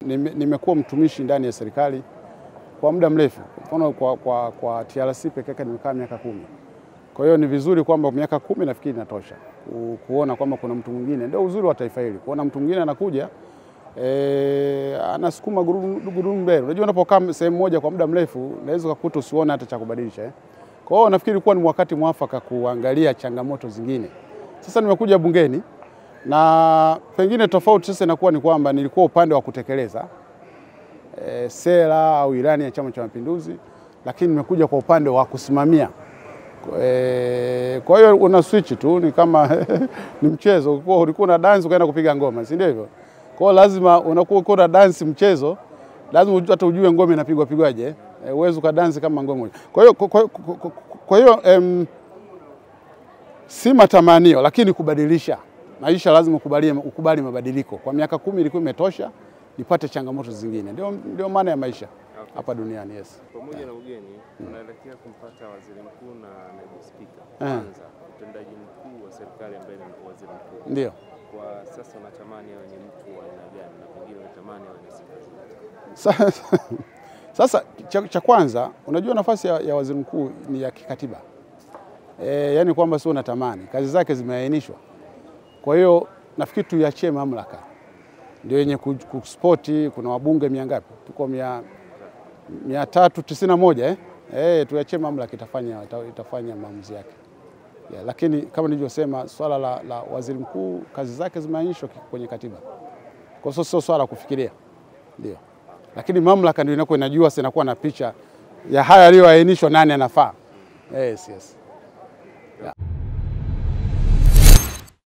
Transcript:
nimekuwa mtumishi ndani ya serikali kwa muda mrefu. Mfano kwa TRC pekee yake nimekaa miaka 10. Kwa hiyo ni vizuri kwamba miaka 10 nafikiri inatosha kuona kwamba kuna mtu mwingine. Ndio uzuri wa taifa hili. Kuona mtu mwingine anakuja anasukuma gurudumu mbele. Unajua unapokaa sehemu moja kwa muda mrefu unaweza kukuta usione hata cha kubadilisha. Kwa hiyo nafikiri kuwa ni wakati mwafaka kuangalia changamoto zingine. Sasa nimekuja bungeni na pengine tofauti sasa inakuwa ni kwamba nilikuwa upande wa kutekeleza sera au ilani ya Chama cha Mapinduzi, lakini nimekuja kwa upande wa kusimamia. Kwa hiyo una switch tu, ni kama ni mchezo. Ulikuwa na dance ukaenda kupiga ngoma, si ndio hivyo? Kwa hiyo lazima unakuwa uko na dance mchezo, lazima hata ujue ngoma inapigwa pigwaje. Uwezo ka dance kama ngoma. Kwa hiyo si matamanio, lakini kubadilisha. Maisha lazima ukubali mabadiliko. Kwa miaka 10 ilikuwa imetosha, nipate changamoto zingine. Ndio maana ya maisha hapa duniani. Yes. Pamoja na ugeni, tunaelekea kumpata waziri mkuu na naibu spika. Kwanza, mtendaji mkuu wa serikali ambaye ni waziri mkuu. Ndio. Kwa sasa unatamani awe ni mtu wa aina gani na pengine unatamani awe ni sifa zipi? Sasa cha kwanza, unajua nafasi ya waziri mkuu ni ya kikatiba. Yaani kwamba sio unatamani, kazi zake zimeainishwa. Kwa hiyo nafikiri tuiachie mamlaka. Ndio yenye kuspoti. Kuna wabunge ngapi? Tuko 391 tuiachie mamlaka itafanya maamuzi yake. Lakini kama nilivyosema, swala la waziri mkuu kazi zake zimeainishwa kwenye katiba. Kwa hiyo sio swala kufikiria. Ndio. Lakini mamlaka ndio inakuwa inajua, sinakuwa na picha ya haya aliyoainishwa nani anafaa. Yes.